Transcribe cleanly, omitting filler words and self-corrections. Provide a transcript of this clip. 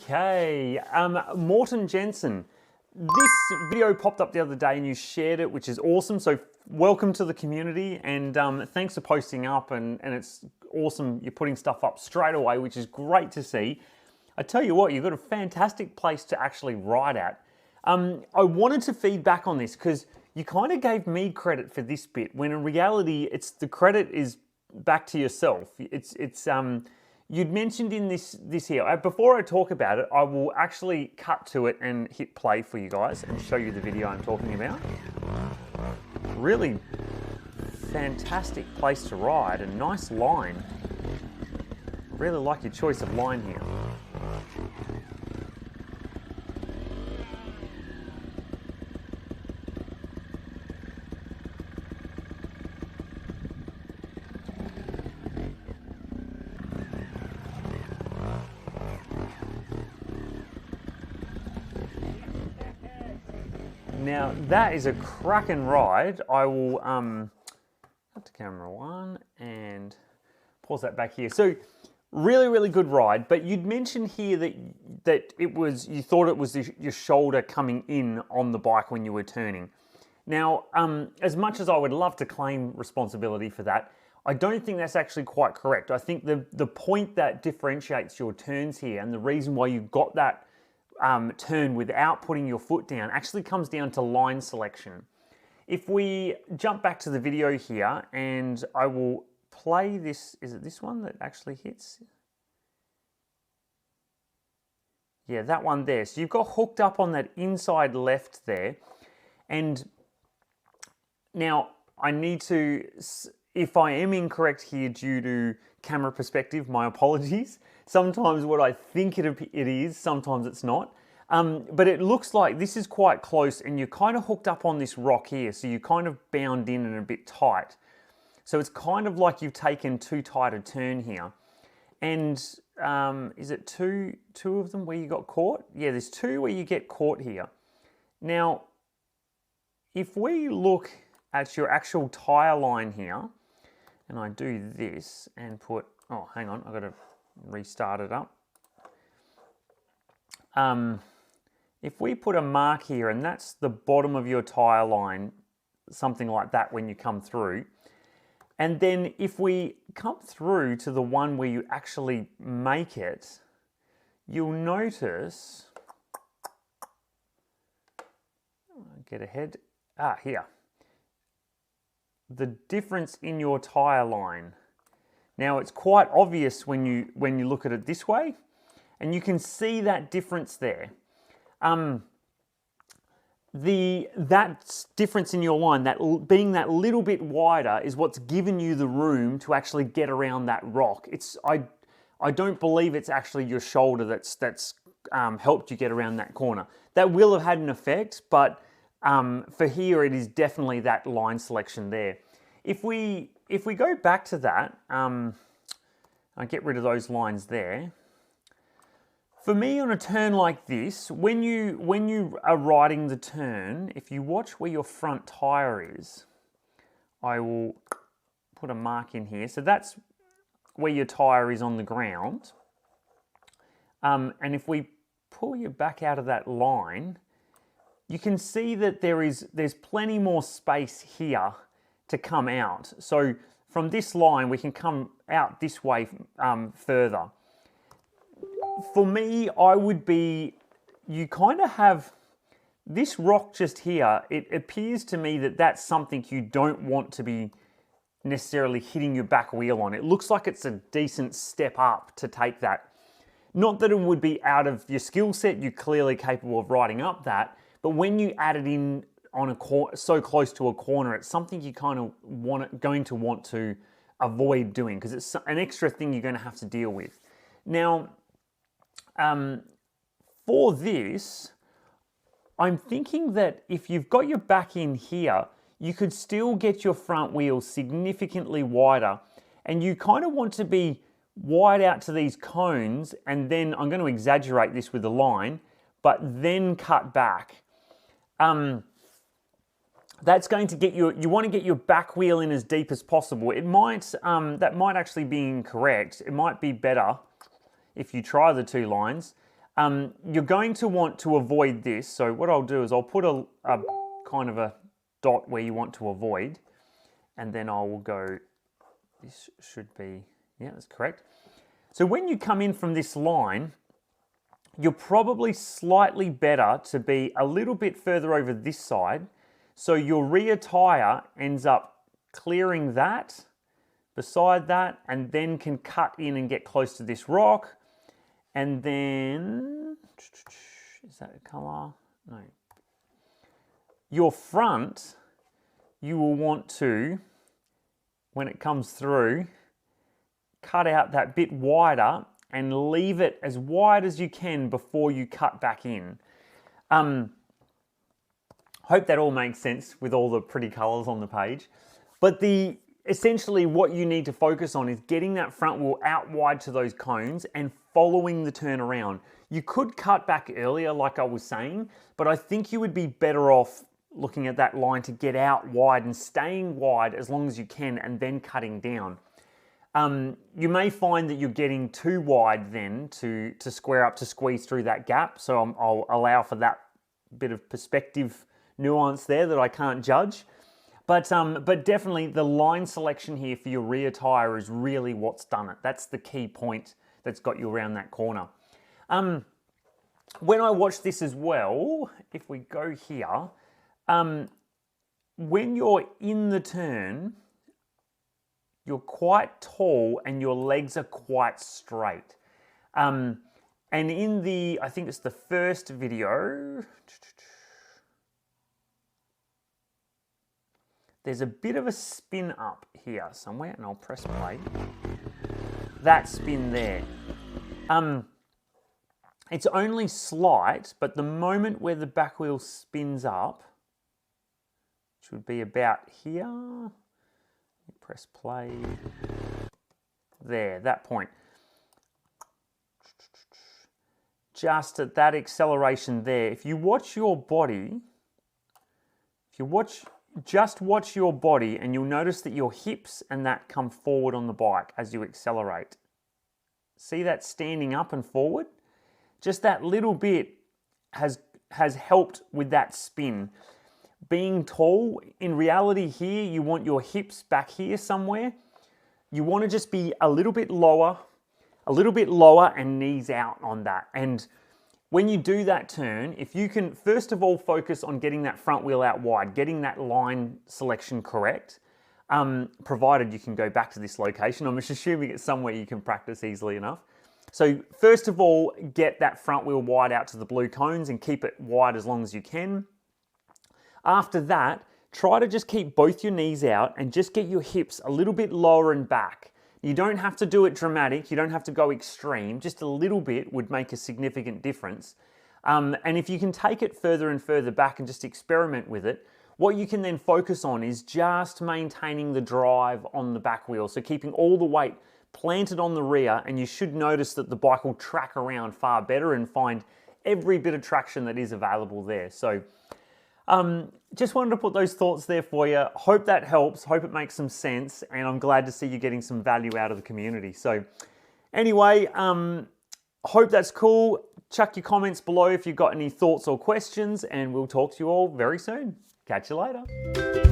Okay, Morten Jensen, this video popped up the other day and you shared it, which is awesome. So welcome to the community, and thanks for posting up, and it's awesome you're putting stuff up straight away, which is great to see. I tell you what, you've got a fantastic place to actually ride at. I wanted to feed back on this because you kind of gave me credit for this bit, when in reality, the credit is back to yourself. You'd mentioned in this here, before I talk about it, I will actually cut to it and hit play for you guys and show you the video I'm talking about. Really fantastic place to ride, a nice line. Really like your choice of line here. Now that is a cracking ride. I will cut to camera one and pause that back here. So really good ride. But you'd mentioned here that you thought it was your shoulder coming in on the bike when you were turning. Now, as much as I would love to claim responsibility for that, I don't think that's actually quite correct. I think the point that differentiates your turns here, and the reason why you got that turn without putting your foot down, actually comes down to line selection. If we jump back to the video here, and I will play this, is it this one that actually hits? Yeah, that one there. So you've got hooked up on that inside left there, and now I need to, if I am incorrect here due to camera perspective, my apologies. Sometimes what I think it is, sometimes it's not. But it looks like this is quite close, and you're kind of hooked up on this rock here, so you're kind of bound in and a bit tight. So it's kind of like you've taken too tight a turn here. And is it two of them where you got caught? Yeah, there's two where you get caught here. Now, if we look at your actual tyre line here, and I do this and put, oh, hang on, I've got to restart it up. If we put a mark here, and that's the bottom of your tyre line, something like that when you come through, and then if we come through to the one where you actually make it, you'll notice, get ahead, here, the difference in your tyre line. Now it's quite obvious when you look at it this way, and you can see that difference there. That difference in your line, that being that little bit wider, is what's given you the room to actually get around that rock. I don't believe it's actually your shoulder that's helped you get around that corner. That will have had an effect, but for here it is definitely that line selection there. If we go back to that, I get rid of those lines there. For me, on a turn like this, when you are riding the turn, if you watch where your front tyre is, I will put a mark in here. So that's where your tyre is on the ground. And if we pull you back out of that line, you can see that there's plenty more space here to come out. So from this line, we can come out this way further. For me, you kind of have this rock just here. It appears to me that that's something you don't want to be necessarily hitting your back wheel on. It looks like it's a decent step up to take that. Not that it would be out of your skill set, you're clearly capable of riding up that, but when you add it in on so close to a corner, it's something you kind of going to want to avoid doing, because it's an extra thing you're going to have to deal with. Now, for this, I'm thinking that if you've got your back in here, you could still get your front wheel significantly wider, and you kind of want to be wide out to these cones, and then I'm going to exaggerate this with the line, but then cut back. That's going to get you want to get your back wheel in as deep as possible. It might, that might actually be incorrect. It might be better if you try the two lines. You're going to want to avoid this. So what I'll do is I'll put a kind of a dot where you want to avoid, and then I will go, this should be, yeah, that's correct. So when you come in from this line, you're probably slightly better to be a little bit further over this side. So your rear tire ends up clearing that, beside that, and then can cut in and get close to this rock. And then, is that a color? No. Your front, you will want to, when it comes through, cut out that bit wider and leave it as wide as you can before you cut back in. Hope that all makes sense with all the pretty colors on the page. But essentially what you need to focus on is getting that front wheel out wide to those cones and following the turn around. You could cut back earlier like I was saying, but I think you would be better off looking at that line to get out wide and staying wide as long as you can and then cutting down. You may find that you're getting too wide then to square up to squeeze through that gap. So I'll allow for that bit of perspective nuance there that I can't judge. But definitely the line selection here for your rear tire is really what's done it. That's the key point that's got you around that corner. When I watch this as well, if we go here, when you're in the turn, you're quite tall and your legs are quite straight. And in I think it's the first video, there's a bit of a spin up here somewhere, and I'll press play. That spin there. It's only slight, but the moment where the back wheel spins up, which would be about here, press play, there, that point. Just at that acceleration there, if you watch your body, just watch your body and you'll notice that your hips and that come forward on the bike as you accelerate. See that standing up and forward? Just that little bit has helped with that spin. Being tall, in reality here, you want your hips back here somewhere. You want to just be a little bit lower and knees out on that. And when you do that turn, if you can, first of all, focus on getting that front wheel out wide, getting that line selection correct, provided you can go back to this location. I'm just assuming it's somewhere you can practice easily enough. So first of all, get that front wheel wide out to the blue cones and keep it wide as long as you can. After that, try to just keep both your knees out and just get your hips a little bit lower and back. You don't have to do it dramatic, you don't have to go extreme, just a little bit would make a significant difference. And if you can take it further and further back and just experiment with it, what you can then focus on is just maintaining the drive on the back wheel. So keeping all the weight planted on the rear, and you should notice that the bike will track around far better and find every bit of traction that is available there. So just wanted to put those thoughts there for you. Hope that helps, hope it makes some sense, and I'm glad to see you getting some value out of the community. So anyway, hope that's cool. Chuck your comments below if you've got any thoughts or questions, and we'll talk to you all very soon. Catch you later.